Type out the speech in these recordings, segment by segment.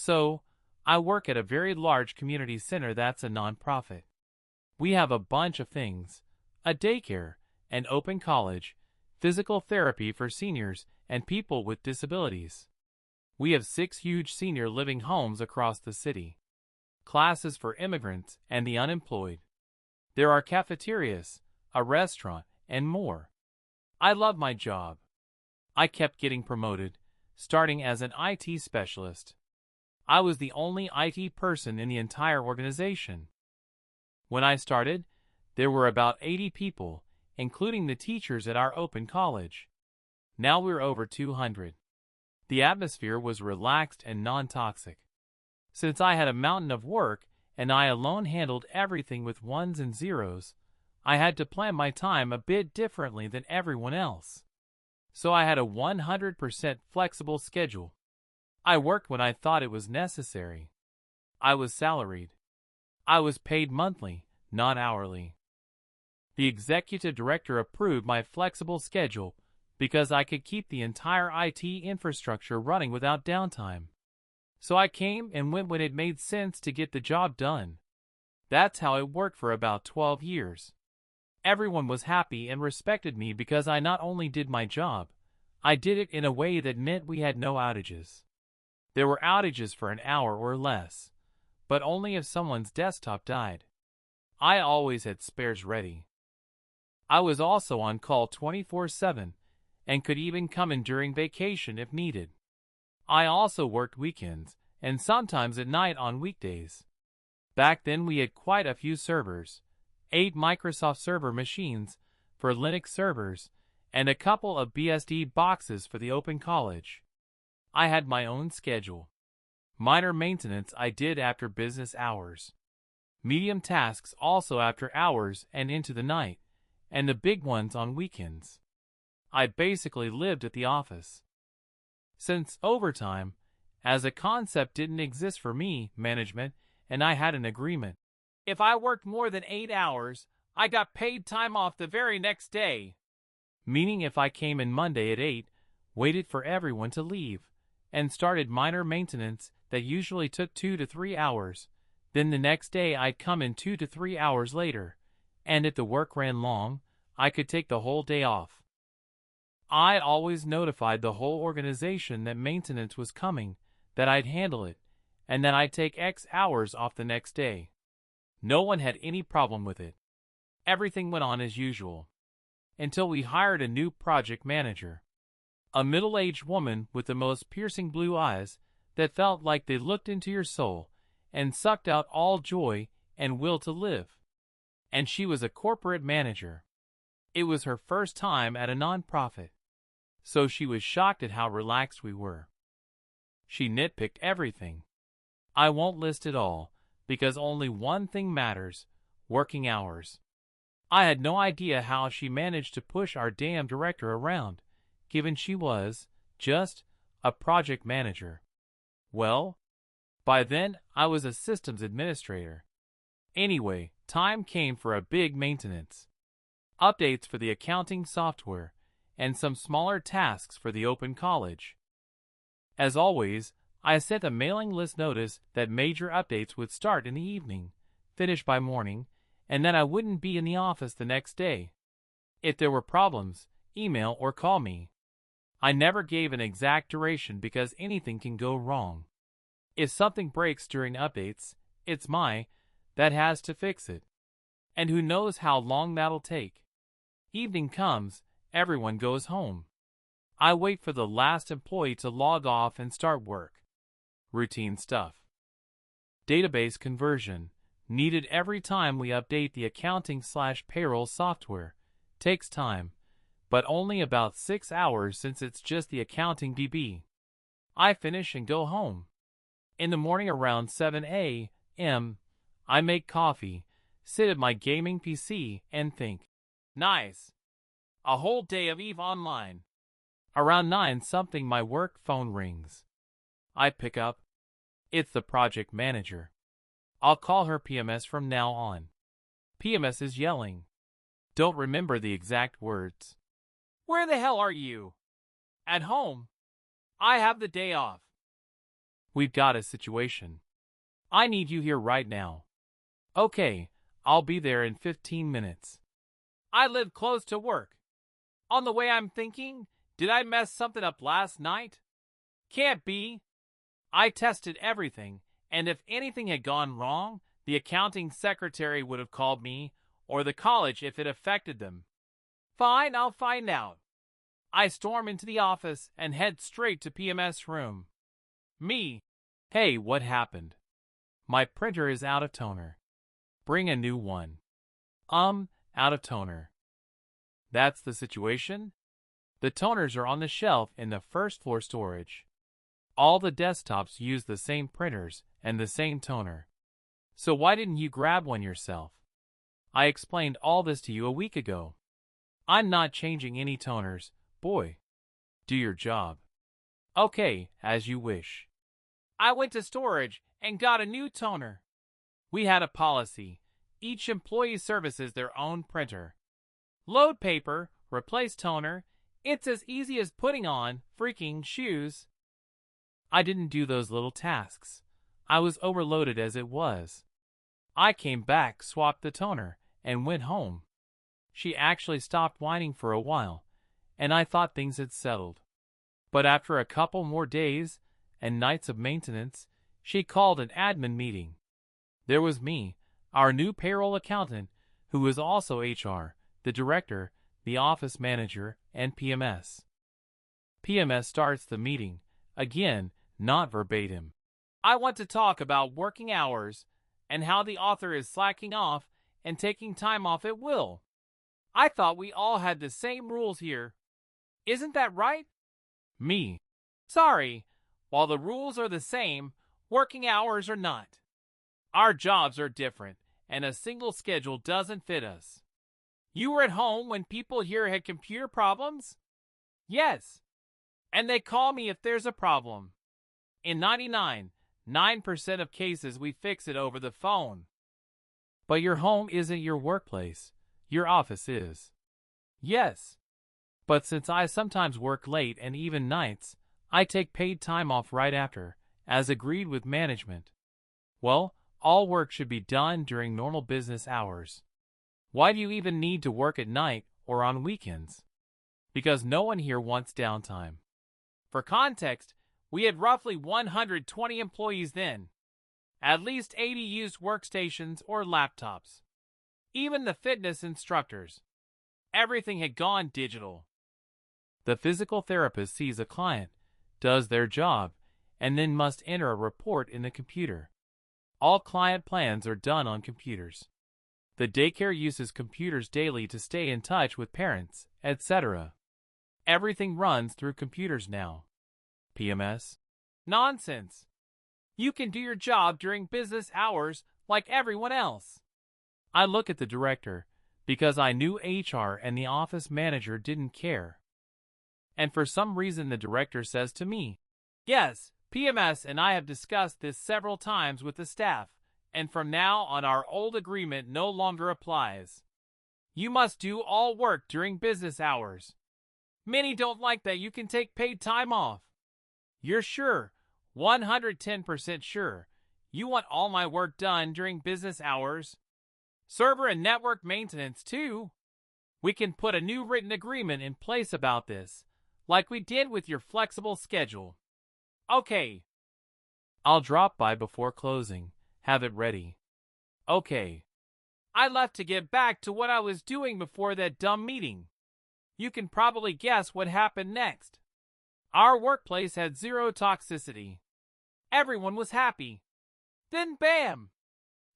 So, I work at a very large community center that's a nonprofit. We have a bunch of things: a daycare, an open college, physical therapy for seniors and people with disabilities. We have 6 huge senior living homes across the city, classes for immigrants and the unemployed. There are cafeterias, a restaurant, and more. I love my job. I kept getting promoted, starting as an IT specialist. I was the only IT person in the entire organization. When I started, there were about 80 people, including the teachers at our open college. Now we're over 200. The atmosphere was relaxed and non-toxic. Since I had a mountain of work and I alone handled everything with ones and zeros, I had to plan my time a bit differently than everyone else. So I had a 100% flexible schedule. I worked when I thought it was necessary. I was salaried. I was paid monthly, not hourly. The executive director approved my flexible schedule because I could keep the entire IT infrastructure running without downtime. So I came and went when it made sense to get the job done. That's how it worked for about 12 years. Everyone was happy and respected me because I not only did my job, I did it in a way that meant we had no outages. There were outages for an hour or less, but only if someone's desktop died. I always had spares ready. I was also on call 24/7 and could even come in during vacation if needed. I also worked weekends and sometimes at night on weekdays. Back then we had quite a few servers, 8 Microsoft Server machines for Linux servers, and a couple of BSD boxes for the open college. I had my own schedule. Minor maintenance I did after business hours. Medium tasks also after hours and into the night, and the big ones on weekends. I basically lived at the office. Since overtime, as a concept didn't exist for me, management and I had an agreement. If I worked more than 8 hours, I got paid time off the very next day. Meaning if I came in Monday at 8, waited for everyone to leave, and started minor maintenance that usually took 2 to 3 hours, then the next day I'd come in 2 to 3 hours later, and if the work ran long, I could take the whole day off. I always notified the whole organization that maintenance was coming, that I'd handle it, and that I'd take X hours off the next day. No one had any problem with it. Everything went on as usual. Until we hired a new project manager. A middle-aged woman with the most piercing blue eyes that felt like they looked into your soul and sucked out all joy and will to live. And she was a corporate manager. It was her first time at a nonprofit. So she was shocked at how relaxed we were. She nitpicked everything. I won't list it all, because only one thing matters: working hours. I had no idea how she managed to push our damn director around, given she was, just, a project manager. Well, by then I was a systems administrator. Anyway, time came for a big maintenance. Updates for the accounting software, and some smaller tasks for the open college. As always, I sent a mailing list notice that major updates would start in the evening, finish by morning, and that I wouldn't be in the office the next day. If there were problems, email or call me. I never gave an exact duration because anything can go wrong. If something breaks during updates, it's that has to fix it. And who knows how long that'll take. Evening comes, everyone goes home. I wait for the last employee to log off and start work. Routine stuff. Database conversion, needed every time we update the accounting/payroll software. Takes time, but only about 6 hours since it's just the accounting DB. I finish and go home. In the morning around 7 a.m., I make coffee, sit at my gaming PC, and think. Nice. A whole day of EVE Online. Around 9 something my work phone rings. I pick up. It's the project manager. I'll call her PMS from now on. PMS is yelling. Don't remember the exact words. Where the hell are you? At home. I have the day off. We've got a situation. I need you here right now. Okay, I'll be there in 15 minutes. I live close to work. On the way I'm thinking, did I mess something up last night? Can't be. I tested everything, and if anything had gone wrong, the accounting secretary would have called me, or the college if it affected them. Fine, I'll find out. I storm into the office and head straight to PMS room. Me. Hey, what happened? My printer is out of toner. Bring a new one. Out of toner. That's the situation? The toners are on the shelf in the first floor storage. All the desktops use the same printers and the same toner. So why didn't you grab one yourself? I explained all this to you a week ago. I'm not changing any toners, boy. Do your job. Okay, as you wish. I went to storage and got a new toner. We had a policy. Each employee services their own printer. Load paper, replace toner. It's as easy as putting on freaking shoes. I didn't do those little tasks. I was overloaded as it was. I came back, swapped the toner, and went home. She actually stopped whining for a while, and I thought things had settled. But after a couple more days and nights of maintenance, she called an admin meeting. There was me, our new payroll accountant, who was also HR, the director, the office manager, and PMS. PMS starts the meeting, again, not verbatim. I want to talk about working hours and how the author is slacking off and taking time off at will. I thought we all had the same rules here. Isn't that right? Me. Sorry, while the rules are the same, working hours are not. Our jobs are different, and a single schedule doesn't fit us. You were at home when people here had computer problems? Yes. And they call me if there's a problem. In 99.9% of cases, we fix it over the phone. But your home isn't your workplace. Your office is. Yes. But since I sometimes work late and even nights, I take paid time off right after, as agreed with management. Well, all work should be done during normal business hours. Why do you even need to work at night or on weekends? Because no one here wants downtime. For context, we had roughly 120 employees then. At least 80 used workstations or laptops. Even the fitness instructors. Everything had gone digital. The physical therapist sees a client, does their job, and then must enter a report in the computer. All client plans are done on computers. The daycare uses computers daily to stay in touch with parents, etc. Everything runs through computers now. PMS? Nonsense. You can do your job during business hours like everyone else. I look at the director because I knew HR and the office manager didn't care. And for some reason the director says to me, "Yes, PMS and I have discussed this several times with the staff, and from now on our old agreement no longer applies. You must do all work during business hours. Many don't like that you can take paid time off. You're sure, 110% sure, you want all my work done during business hours? Server and network maintenance too? We can put a new written agreement in place about this, like we did with your flexible schedule. Okay. I'll drop by before closing. Have it ready. Okay. I left to get back to what I was doing before that dumb meeting. You can probably guess what happened next. Our workplace had zero toxicity. Everyone was happy. Then bam!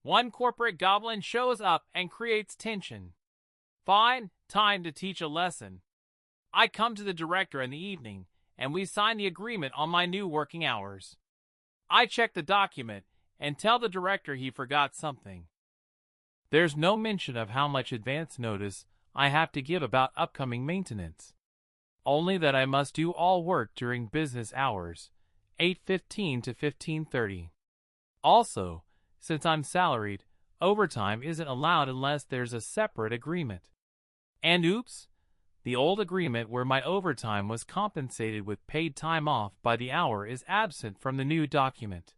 One corporate goblin shows up and creates tension. Fine, time to teach a lesson. I come to the director in the evening, and we sign the agreement on my new working hours. I check the document and tell the director he forgot something. There's no mention of how much advance notice I have to give about upcoming maintenance. Only that I must do all work during business hours, 8:15 to 15:30. Also, since I'm salaried, overtime isn't allowed unless there's a separate agreement. And oops, The old agreement where my overtime was compensated with paid time off by the hour is absent from the new document,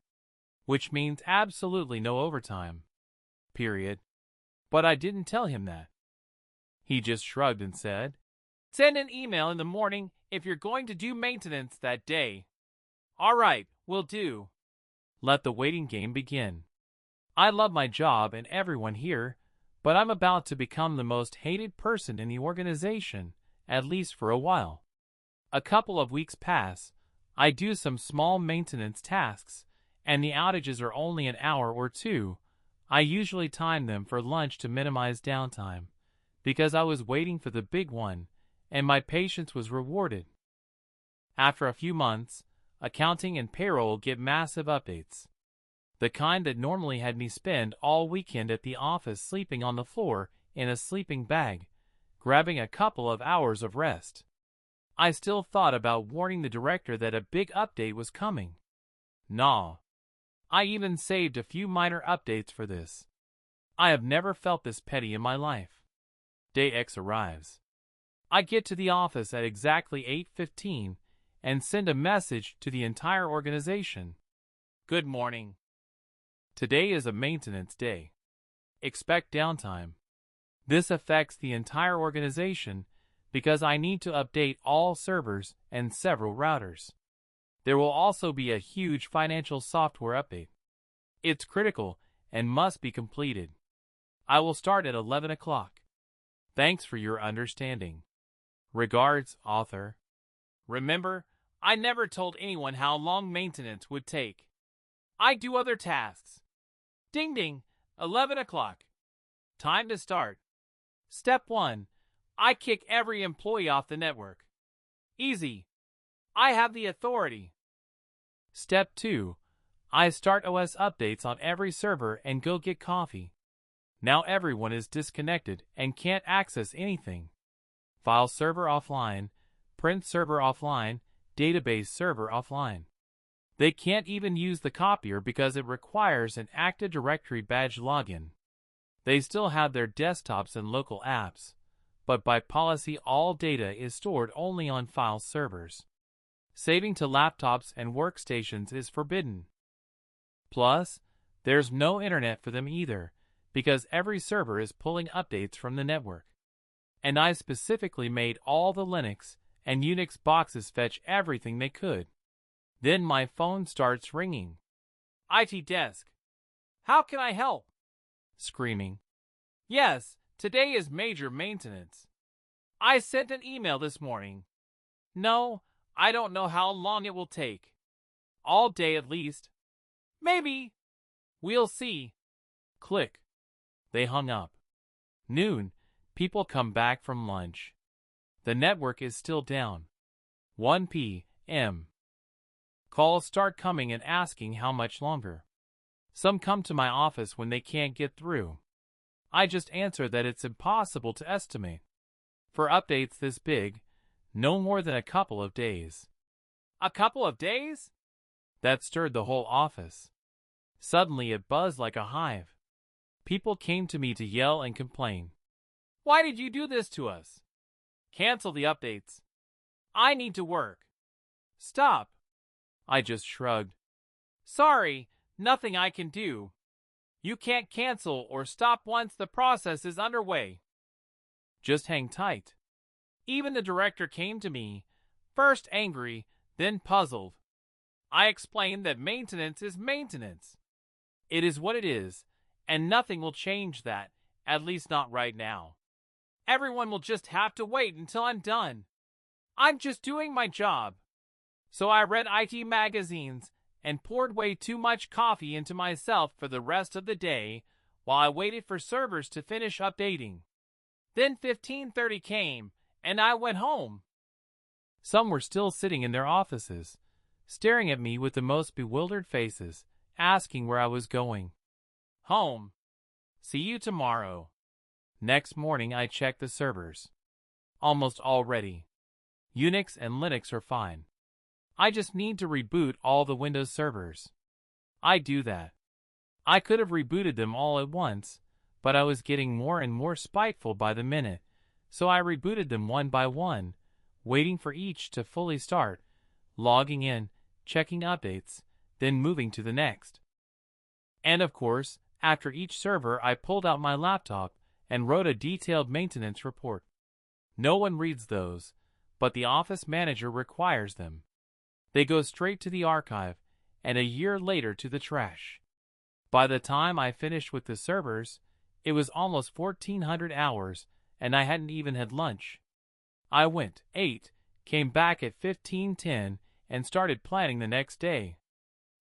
which means absolutely no overtime. Period. But I didn't tell him that. He just shrugged and said, "Send an email in the morning if you're going to do maintenance that day." All right, will do. Let the waiting game begin. I love my job and everyone here, but I'm about to become the most hated person in the organization, at least for a while. A couple of weeks pass, I do some small maintenance tasks, and the outages are only an hour or two. I usually time them for lunch to minimize downtime, because I was waiting for the big one, and my patience was rewarded. After a few months, accounting and payroll get massive updates. The kind that normally had me spend all weekend at the office sleeping on the floor in a sleeping bag, grabbing a couple of hours of rest. I still thought about warning the director that a big update was coming. Nah. I even saved a few minor updates for this. I have never felt this petty in my life. Day X arrives. I get to the office at exactly 8:15 and send a message to the entire organization. Good morning. Today is a maintenance day. Expect downtime. This affects the entire organization because I need to update all servers and several routers. There will also be a huge financial software update. It's critical and must be completed. I will start at 11 o'clock. Thanks for your understanding. Regards, author. Remember, I never told anyone how long maintenance would take. I do other tasks. Ding ding, 11 o'clock. Time to start. Step 1. I kick every employee off the network. Easy. I have the authority. Step 2. I start OS updates on every server and go get coffee. Now everyone is disconnected and can't access anything. File server offline, print server offline, database server offline. They can't even use the copier because it requires an Active Directory badge login. They still have their desktops and local apps, but by policy all data is stored only on file servers. Saving to laptops and workstations is forbidden. Plus, there's no internet for them either, because every server is pulling updates from the network. And I specifically made all the Linux and Unix boxes fetch everything they could. Then my phone starts ringing. IT desk. How can I help? Screaming. Yes, today is major maintenance. I sent an email this morning. No, I don't know how long it will take. All day at least. Maybe. We'll see. Click. They hung up. Noon, people come back from lunch. The network is still down. 1 p.m. Calls start coming and asking how much longer. Some come to my office when they can't get through. I just answer that it's impossible to estimate. For updates this big, no more than a couple of days. A couple of days? That stirred the whole office. Suddenly it buzzed like a hive. People came to me to yell and complain. Why did you do this to us? Cancel the updates. I need to work. Stop. I just shrugged. Sorry, nothing I can do. You can't cancel or stop once the process is underway. Just hang tight. Even the director came to me, first angry, then puzzled. I explained that maintenance is maintenance. It is what it is, and nothing will change that, at least not right now. Everyone will just have to wait until I'm done. I'm just doing my job. So I read IT magazines and poured way too much coffee into myself for the rest of the day while I waited for servers to finish updating. Then 15:30 came, and I went home. Some were still sitting in their offices, staring at me with the most bewildered faces, asking where I was going. Home. See you tomorrow. Next morning I checked the servers. Almost all ready. Unix and Linux are fine. I just need to reboot all the Windows servers. I do that. I could have rebooted them all at once, but I was getting more and more spiteful by the minute, so I rebooted them one by one, waiting for each to fully start, logging in, checking updates, then moving to the next. And of course, after each server I pulled out my laptop and wrote a detailed maintenance report. No one reads those, but the office manager requires them. They go straight to the archive, and a year later to the trash. By the time I finished with the servers, it was almost 1,400 hours, and I hadn't even had lunch. I went, ate, came back at 15:10, and started planning the next day.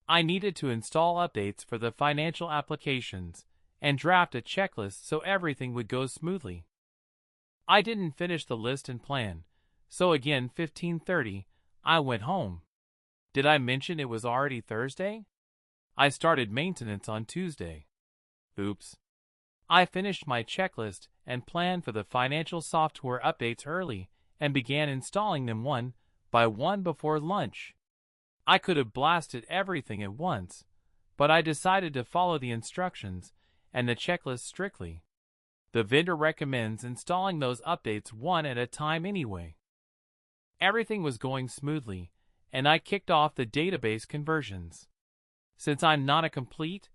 I needed to install updates for the financial applications and draft a checklist so everything would go smoothly. I didn't finish the list and plan, so again 15:30, I went home. Did I mention it was already Thursday? I started maintenance on Tuesday. Oops. I finished my checklist and planned for the financial software updates early and began installing them one by one before lunch. I could have blasted everything at once, but I decided to follow the instructions and the checklist strictly. The vendor recommends installing those updates one at a time anyway. Everything was going smoothly, and I kicked off the database conversions. Since I'm not a complete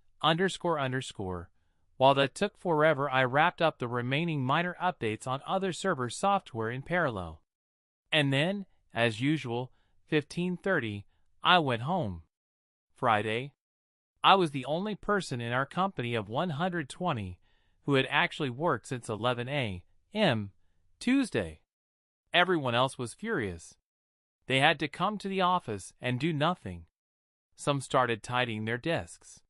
while that took forever, I wrapped up the remaining minor updates on other server software in parallel. And then, as usual, 15:30, I went home. Friday. I was the only person in our company of 120 who had actually worked since 11 a.m. Tuesday. Everyone else was furious. They had to come to the office and do nothing. Some started tidying their desks.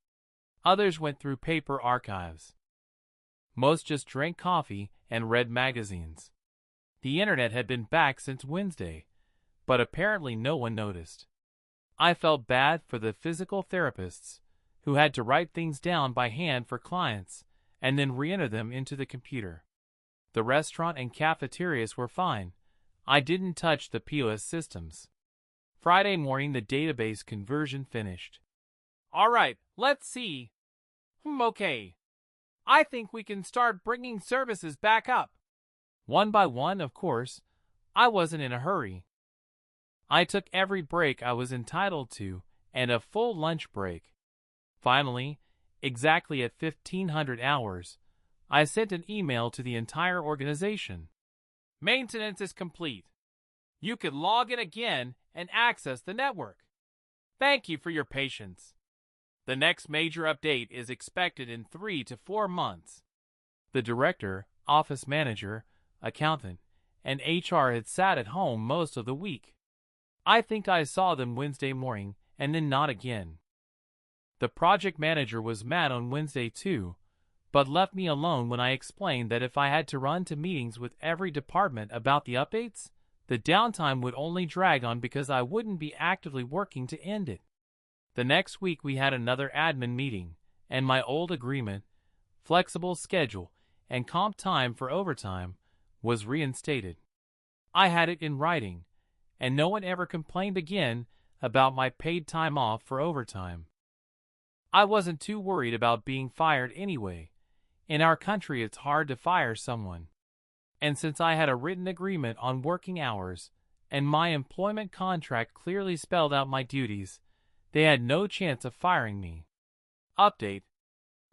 Others went through paper archives. Most just drank coffee and read magazines. The internet had been back since Wednesday, but apparently no one noticed. I felt bad for the physical therapists who had to write things down by hand for clients and then re-enter them into the computer. The restaurant and cafeterias were fine. I didn't touch the POS systems. Friday morning, the database conversion finished. All right, let's see. Okay. I think we can start bringing services back up. One by one, of course. I wasn't in a hurry. I took every break I was entitled to and a full lunch break. Finally, exactly at 1500 hours, I sent an email to the entire organization. Maintenance is complete. You can log in again and access the network. Thank you for your patience. The next major update is expected in 3 to 4 months. The director, office manager, accountant, and HR had sat at home most of the week. I think I saw them Wednesday morning and then not again. The project manager was mad on Wednesday too, but left me alone when I explained that if I had to run to meetings with every department about the updates, the downtime would only drag on because I wouldn't be actively working to end it. The next week we had another admin meeting, and my old agreement, flexible schedule, and comp time for overtime was reinstated. I had it in writing, and no one ever complained again about my paid time off for overtime. I wasn't too worried about being fired anyway. In our country it's hard to fire someone. And since I had a written agreement on working hours, and my employment contract clearly spelled out my duties, they had no chance of firing me. Update: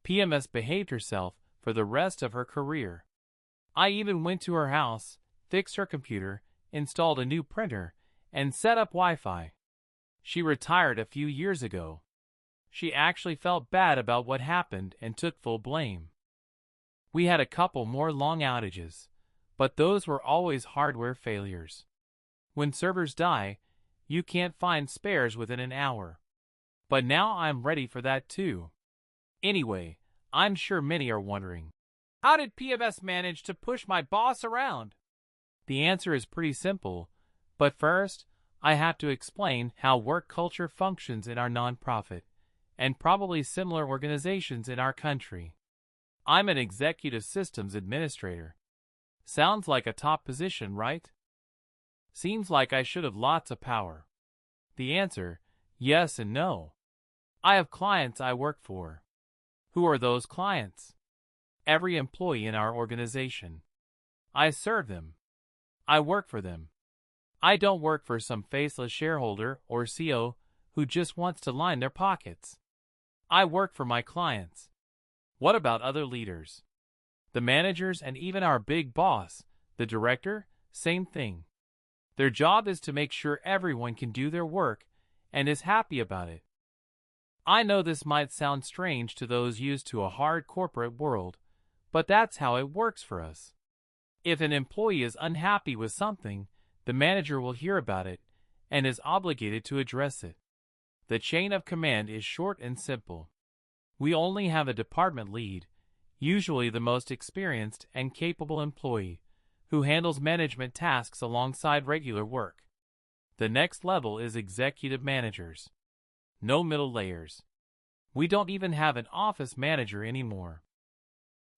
PMS behaved herself for the rest of her career. I even went to her house, fixed her computer, installed a new printer, and set up Wi-Fi. She retired a few years ago. She actually felt bad about what happened and took full blame. We had a couple more long outages, but those were always hardware failures. When servers die, you can't find spares within an hour. But now I'm ready for that too. Anyway, I'm sure many are wondering, how did PMS manage to push my boss around? The answer is pretty simple, but first, I have to explain how work culture functions in our nonprofit, and probably similar organizations in our country. I'm an executive systems administrator. Sounds like a top position, right? Seems like I should have lots of power. The answer, yes and no. I have clients I work for. Who are those clients? Every employee in our organization. I serve them. I work for them. I don't work for some faceless shareholder or CEO who just wants to line their pockets. I work for my clients. What about other leaders? The managers and even our big boss, the director, same thing. Their job is to make sure everyone can do their work and is happy about it. I know this might sound strange to those used to a hard corporate world, but that's how it works for us. If an employee is unhappy with something, the manager will hear about it and is obligated to address it. The chain of command is short and simple. We only have a department lead, usually the most experienced and capable employee, who handles management tasks alongside regular work. The next level is executive managers. No middle layers. We don't even have an office manager anymore.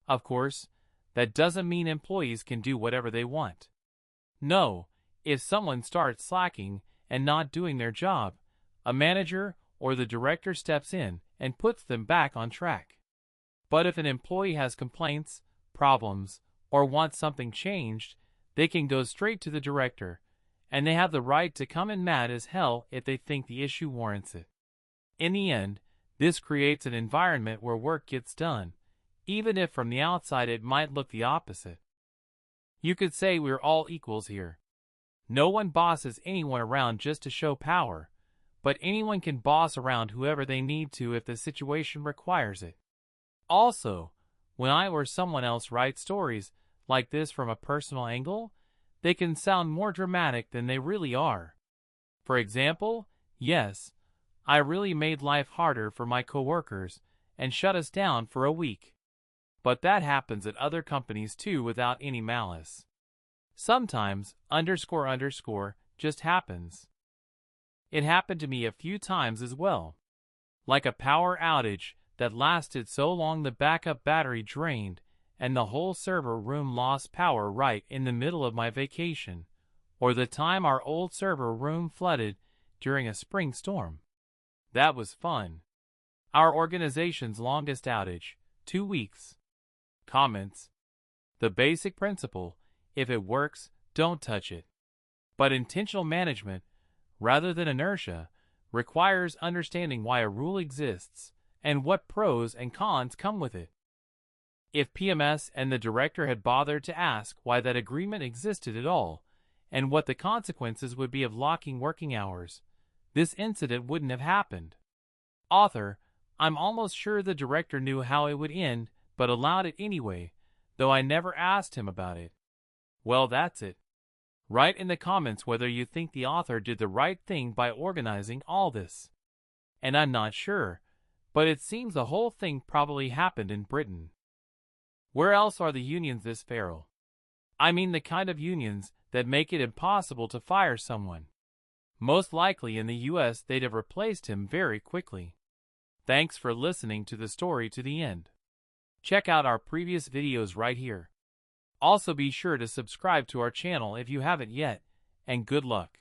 Of course, that doesn't mean employees can do whatever they want. No, if someone starts slacking and not doing their job, a manager or the director steps in and puts them back on track. But if an employee has complaints, problems, or wants something changed, they can go straight to the director, and they have the right to come in mad as hell if they think the issue warrants it. In the end, this creates an environment where work gets done, even if from the outside it might look the opposite. You could say we're all equals here. No one bosses anyone around just to show power, but anyone can boss around whoever they need to if the situation requires it. Also, when I or someone else writes stories like this from a personal angle, they can sound more dramatic than they really are. For example, yes, I really made life harder for my coworkers and shut us down for a week. But that happens at other companies too without any malice. Sometimes __ just happens. It happened to me a few times as well. Like a power outage that lasted so long the backup battery drained and the whole server room lost power right in the middle of my vacation, or the time our old server room flooded during a spring storm. That was fun. Our organization's longest outage, 2 weeks. Comments. The basic principle, if it works, don't touch it. But intentional management, rather than inertia, requires understanding why a rule exists and what pros and cons come with it. If PMS and the director had bothered to ask why that agreement existed at all, and what the consequences would be of locking working hours, this incident wouldn't have happened. Author, I'm almost sure the director knew how it would end, but allowed it anyway, though I never asked him about it. Well, that's it. Write in the comments whether you think the author did the right thing by organizing all this. And I'm not sure, but it seems the whole thing probably happened in Britain. Where else are the unions this feral? I mean the kind of unions that make it impossible to fire someone. Most likely in the US they'd have replaced him very quickly. Thanks for listening to the story to the end. Check out our previous videos right here. Also be sure to subscribe to our channel if you haven't yet, and good luck.